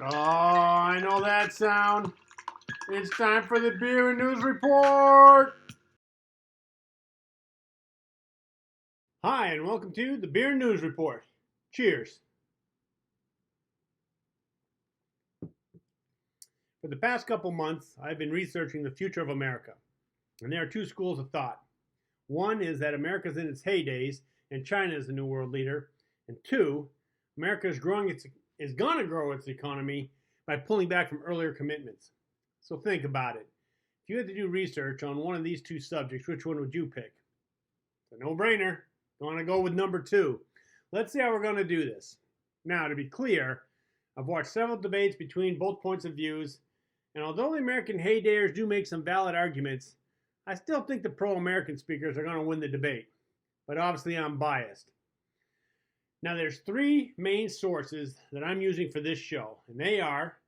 Oh, I know that sound. It's time for the Beer News Report. Hi, and welcome to the Beer News Report. Cheers. For the past couple months, I've been researching the future of America. And there are two schools of thought. One is that America's in its heydays and China is the new world leader. And two, America is going to grow its economy by pulling back from earlier commitments. So think about it. If you had to do research on one of these two subjects, which one would you pick? It's a no-brainer. You want to go with number two. Let's see how we're going to do this. Now, to be clear, I've watched several debates between both points of views, and although the American heydayers do make some valid arguments, I still think the pro-American speakers are going to win the debate. But obviously, I'm biased. Now, there's three main sources that I'm using for this show, and they are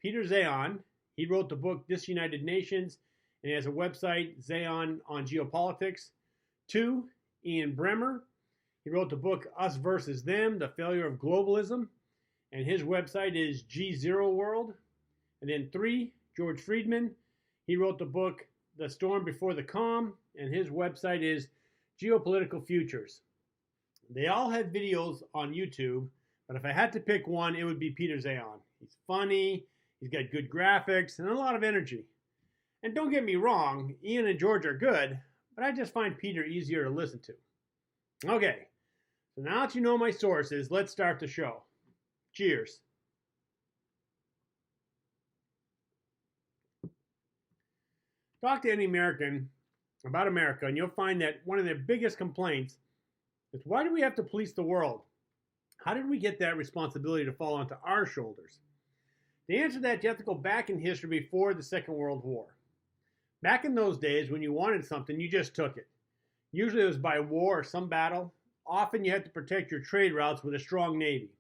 Peter Zeihan. He wrote the book Disunited Nations, and he has a website, Zeihan on Geopolitics. Two, Ian Bremmer. He wrote the book Us Versus Them, The Failure of Globalism, and his website is G0 World. And then three, George Friedman. He wrote the book The Storm Before the Calm, and his website is Geopolitical Futures. They all have videos on YouTube, but if I had to pick one, it would be Peter Zeihan. He's funny, he's got good graphics, and a lot of energy. And don't get me wrong, Ian and George are good, but I just find Peter easier to listen to. Okay, so now that you know my sources, let's start the show. Cheers. Talk to any American about America, and you'll find that one of their biggest complaints is, why do we have to police the world? How did we get that responsibility to fall onto our shoulders? The answer to that, you have to go back in history before the Second World War. Back in those days, when you wanted something, you just took it. Usually it was by war or some battle. Often you had to protect your trade routes with a strong navy.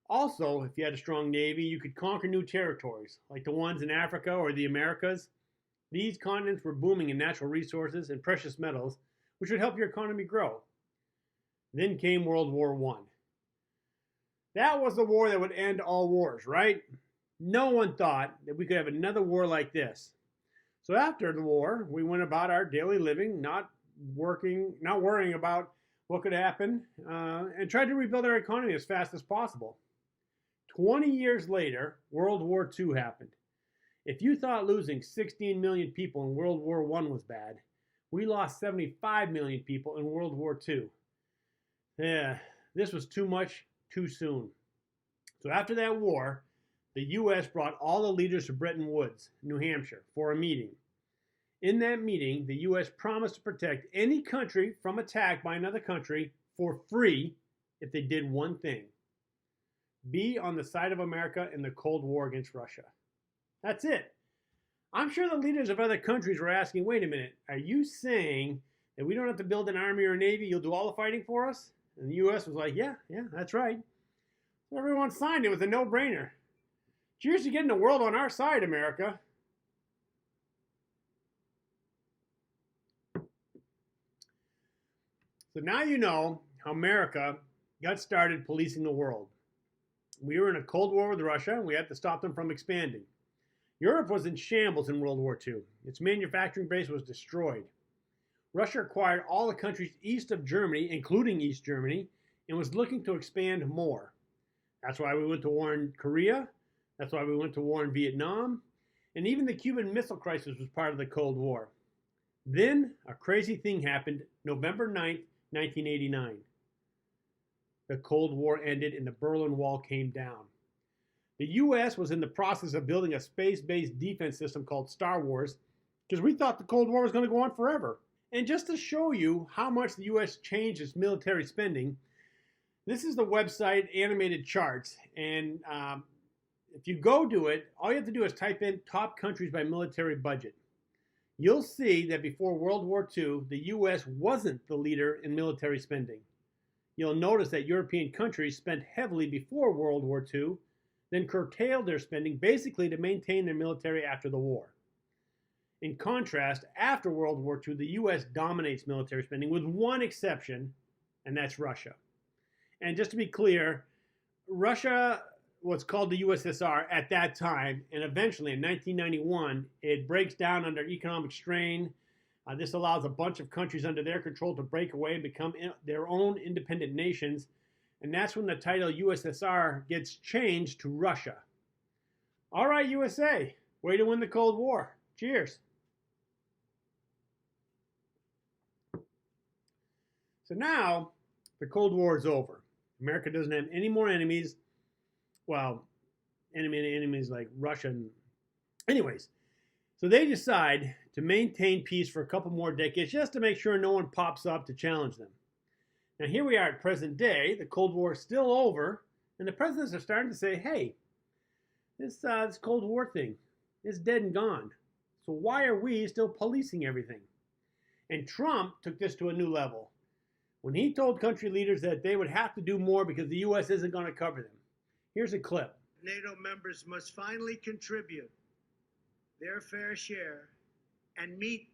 Also, if you had a strong navy, you could conquer new territories, like the ones in Africa or the Americas. These continents were booming in natural resources and precious metals, which would help your economy grow. Then came World War I. That was the war that would end all wars, right? No one thought that we could have another war like this. So after the war, we went about our daily living, not worrying about what could happen, and tried to rebuild our economy as fast as possible. 20 years later, World War II happened. If you thought losing 16 million people in World War I was bad, we lost 75 million people in World War II. Yeah, this was too much, too soon. So after that war, the U.S. brought all the leaders to Bretton Woods, New Hampshire, for a meeting. In that meeting, the U.S. promised to protect any country from attack by another country for free if they did one thing: be on the side of America in the Cold War against Russia. That's it. I'm sure the leaders of other countries were asking, wait a minute, are you saying that we don't have to build an army or a navy, you'll do all the fighting for us? And the U.S. was like, yeah, that's right. So everyone signed it. It was a no-brainer. Cheers to getting the world on our side, America. So now you know how America got started policing the world. We were in a Cold War with Russia, and we had to stop them from expanding. Europe was in shambles in World War II. Its manufacturing base was destroyed. Russia acquired all the countries east of Germany, including East Germany, and was looking to expand more. That's why we went to war in Korea. That's why we went to war in Vietnam. And even the Cuban Missile Crisis was part of the Cold War. Then a crazy thing happened November 9th, 1989. The Cold War ended and the Berlin Wall came down. The U.S. was in the process of building a space-based defense system called Star Wars because we thought the Cold War was going to go on forever. And just to show you how much the U.S. changed its military spending, this is the website Animated Charts. And if you go to it, all you have to do is type in top countries by military budget. You'll see that before World War II, the U.S. wasn't the leader in military spending. You'll notice that European countries spent heavily before World War II, then curtailed their spending basically to maintain their military after the war. In contrast, after World War II, the U.S. dominates military spending with one exception, and that's Russia. And just to be clear, Russia what's called the USSR at that time, and eventually in 1991, it breaks down under economic strain. This allows a bunch of countries under their control to break away and become their own independent nations, and that's when the title USSR gets changed to Russia. All right, USA, way to win the Cold War. Cheers. So now the Cold War is over. America doesn't have any more enemies. Well, enemies like Russia. Anyways, so they decide to maintain peace for a couple more decades just to make sure no one pops up to challenge them. Now here we are at present day. The Cold War is still over, and the presidents are starting to say, hey, this Cold War thing is dead and gone. So why are we still policing everything? And Trump took this to a new level when he told country leaders that they would have to do more because the U.S. isn't going to cover them. Here's a clip. NATO members must finally contribute their fair share and meet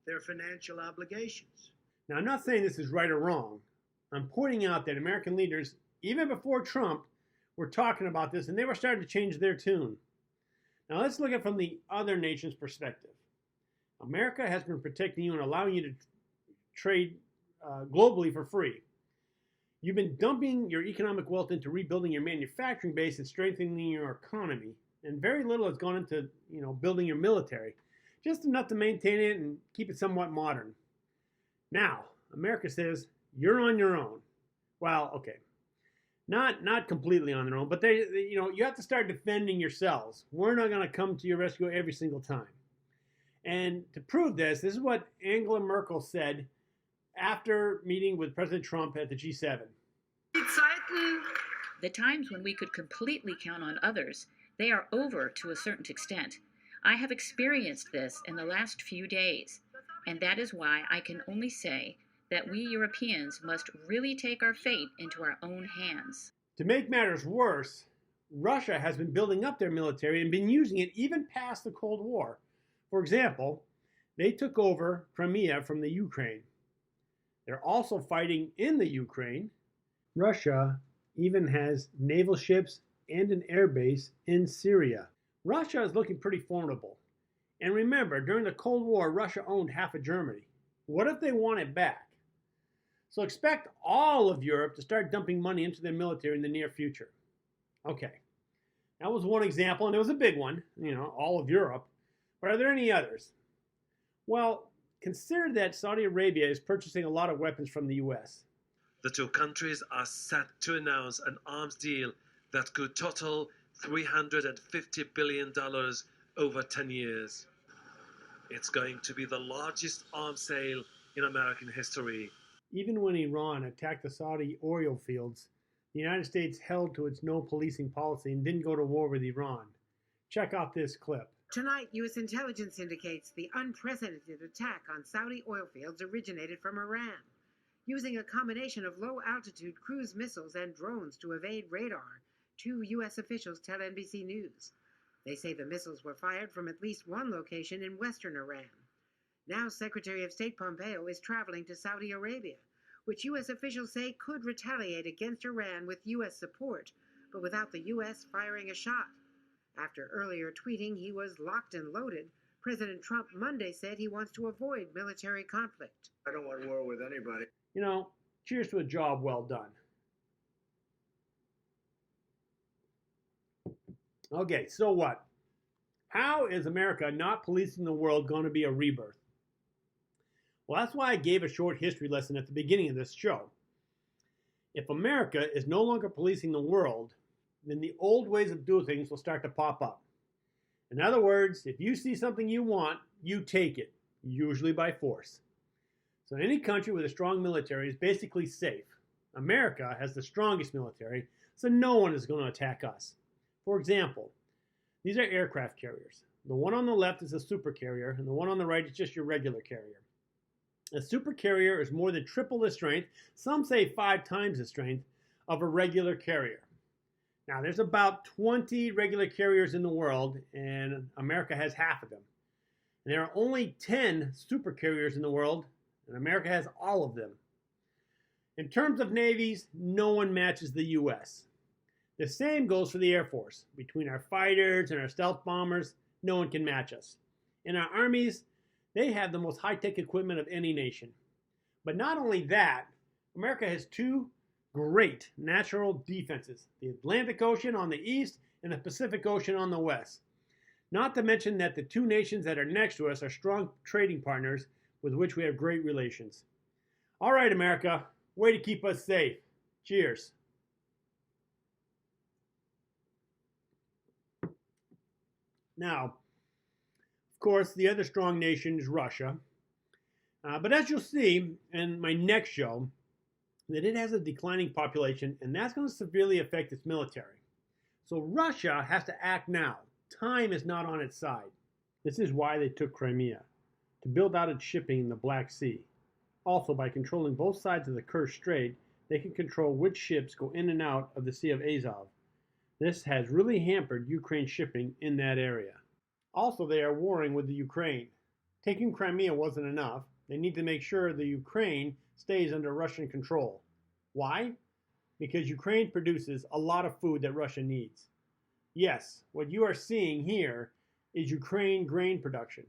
their financial obligations. Now, I'm not saying this is right or wrong. I'm pointing out that American leaders, even before Trump, were talking about this, and they were starting to change their tune. Now, let's look at it from the other nation's perspective. America has been protecting you and allowing you to trade globally for free. You've been dumping your economic wealth into rebuilding your manufacturing base and strengthening your economy, and very little has gone into building your military, just enough to maintain it and keep it somewhat modern. Now, America says you're on your own. Well, okay, not completely on their own, but you have to start defending yourselves. We're not going to come to your rescue every single time. And to prove this is what Angela Merkel said after meeting with President Trump at the G7. The times when we could completely count on others, they are over to a certain extent. I have experienced this in the last few days, and that is why I can only say that we Europeans must really take our fate into our own hands. To make matters worse, Russia has been building up their military and been using it even past the Cold War. For example, they took over Crimea from the Ukraine. They're also fighting in the Ukraine. Russia even has naval ships and an air base in Syria. Russia is looking pretty formidable. And remember, during the Cold War, Russia owned half of Germany. What if they want it back? So expect all of Europe to start dumping money into their military in the near future. Okay, that was one example, and it was a big one, all of Europe. But are there any others? Well, consider that Saudi Arabia is purchasing a lot of weapons from the U.S. The two countries are set to announce an arms deal that could total $350 billion over 10 years. It's going to be the largest arms sale in American history. Even when Iran attacked the Saudi oil fields, the United States held to its no policing policy and didn't go to war with Iran. Check out this clip. Tonight, U.S. intelligence indicates the unprecedented attack on Saudi oil fields originated from Iran, using a combination of low-altitude cruise missiles and drones to evade radar, two U.S. officials tell NBC News. They say the missiles were fired from at least one location in western Iran. Now Secretary of State Pompeo is traveling to Saudi Arabia, which U.S. officials say could retaliate against Iran with U.S. support, but without the U.S. firing a shot. After earlier tweeting he was locked and loaded, President Trump Monday said he wants to avoid military conflict. I don't want war with anybody. Cheers to a job well done. Okay, so what? How is America not policing the world going to be a rebirth? Well, that's why I gave a short history lesson at the beginning of this show. If America is no longer policing the world, then the old ways of doing things will start to pop up. In other words, if you see something you want, you take it, usually by force. So any country with a strong military is basically safe. America has the strongest military, so no one is going to attack us. For example, these are aircraft carriers. The one on the left is a supercarrier, and the one on the right is just your regular carrier. A supercarrier is more than triple the strength, some say 5 times the strength, of a regular carrier. Now, there's about 20 regular carriers in the world, and America has half of them. And there are only 10 supercarriers in the world, and America has all of them. In terms of navies, no one matches the U.S. The same goes for the Air Force. Between our fighters and our stealth bombers, no one can match us. And our armies, they have the most high-tech equipment of any nation. But not only that, America has two great natural defenses, the Atlantic Ocean on the east and the Pacific Ocean on the west. Not to mention that the two nations that are next to us are strong trading partners with which we have great relations. All right, America, way to keep us safe. Cheers. Now, of course, the other strong nation is Russia. But as you'll see in my next show, that it has a declining population, and that's going to severely affect its military. So Russia has to act now. Time is not on its side. This is why they took Crimea, to build out its shipping in the Black Sea. Also, by controlling both sides of the Kerch Strait, they can control which ships go in and out of the Sea of Azov. This has really hampered Ukraine's shipping in that area. Also, they are warring with the Ukraine. Taking Crimea wasn't enough. They need to make sure the Ukraine stays under Russian control. Why? Because Ukraine produces a lot of food that Russia needs. Yes, what you are seeing here is Ukraine grain production.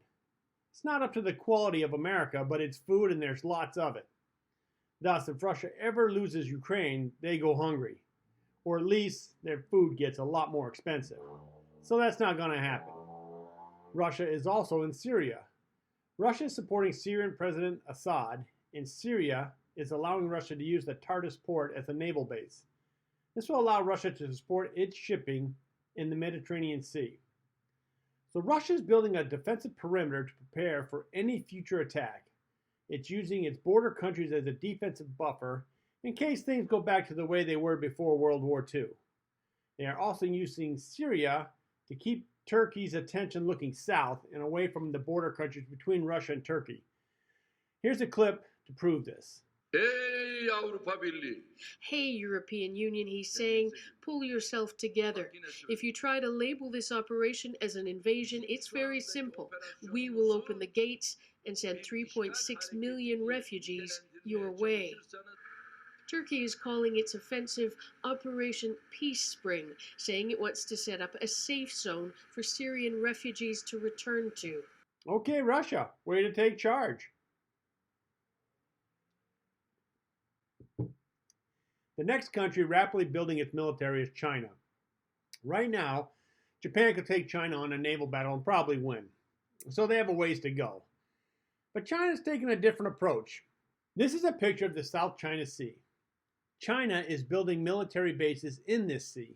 It's not up to the quality of America, but it's food and there's lots of it. Thus, if Russia ever loses Ukraine, they go hungry. Or at least their food gets a lot more expensive. So that's not going to happen. Russia is also in Syria. Russia is supporting Syrian President Assad, and Syria is allowing Russia to use the Tartus port as a naval base. This will allow Russia to support its shipping in the Mediterranean Sea. So Russia is building a defensive perimeter to prepare for any future attack. It's using its border countries as a defensive buffer in case things go back to the way they were before World War II. They are also using Syria to keep Turkey's attention looking south and away from the border countries between Russia and Turkey. Here's a clip to prove this. Hey Avrupa Birliği. Hey European Union, he's saying, pull yourself together. If you try to label this operation as an invasion, it's very simple. We will open the gates and send 3.6 million refugees your way. Turkey is calling its offensive Operation Peace Spring, saying it wants to set up a safe zone for Syrian refugees to return to. Okay, Russia, way to take charge. The next country rapidly building its military is China. Right now, Japan could take China on a naval battle and probably win. So they have a ways to go. But China's taking a different approach. This is a picture of the South China Sea. China is building military bases in this sea.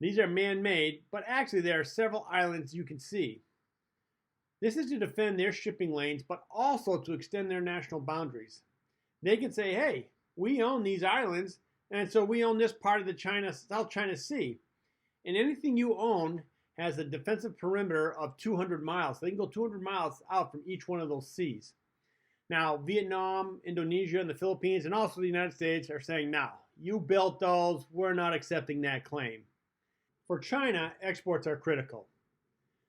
These are man-made, but actually there are several islands you can see. This is to defend their shipping lanes, but also to extend their national boundaries. They can say, hey, we own these islands, and so we own this part of the South China Sea. And anything you own has a defensive perimeter of 200 miles. So they can go 200 miles out from each one of those seas. Now, Vietnam, Indonesia, and the Philippines, and also the United States are saying, no, you built those, we're not accepting that claim. For China, exports are critical.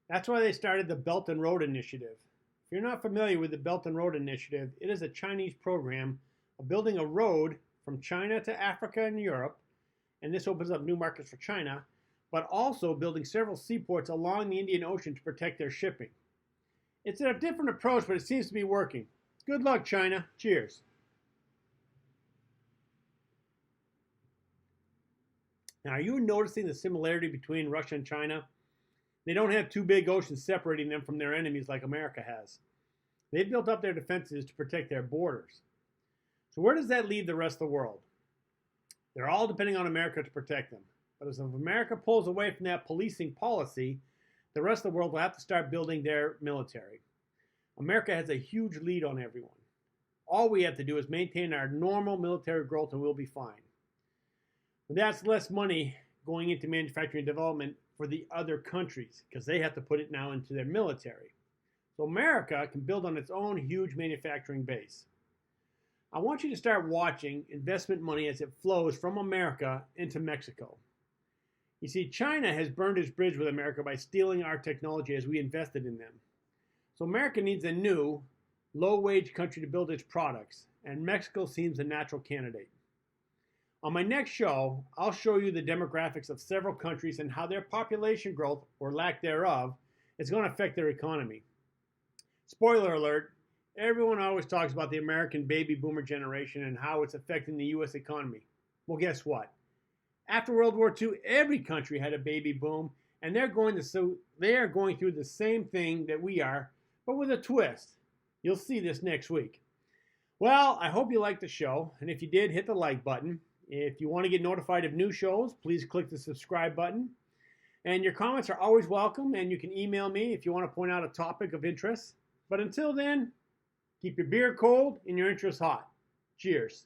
That's why they started the Belt and Road Initiative. If you're not familiar with the Belt and Road Initiative, it is a Chinese program of building a road from China to Africa and Europe, and this opens up new markets for China, but also building several seaports along the Indian Ocean to protect their shipping. It's a different approach, but it seems to be working. Good luck, China. Cheers. Now, are you noticing the similarity between Russia and China? They don't have two big oceans separating them from their enemies like America has. They've built up their defenses to protect their borders. So where does that leave the rest of the world? They're all depending on America to protect them. But as if America pulls away from that policing policy, the rest of the world will have to start building their military. America has a huge lead on everyone. All we have to do is maintain our normal military growth and we'll be fine. But that's less money going into manufacturing and development for the other countries because they have to put it now into their military. So America can build on its own huge manufacturing base. I want you to start watching investment money as it flows from America into Mexico. You see, China has burned its bridge with America by stealing our technology as we invested in them. So America needs a new, low-wage country to build its products, and Mexico seems a natural candidate. On my next show, I'll show you the demographics of several countries and how their population growth, or lack thereof, is going to affect their economy. Spoiler alert, everyone always talks about the American baby boomer generation and how it's affecting the U.S. economy. Well, guess what? After World War II, every country had a baby boom, and they are going through the same thing that we are, but with a twist. You'll see this next week. Well, I hope you liked the show, and if you did, hit the like button. If you want to get notified of new shows, please click the subscribe button. And your comments are always welcome, and you can email me if you want to point out a topic of interest. But until then, keep your beer cold and your interests hot. Cheers.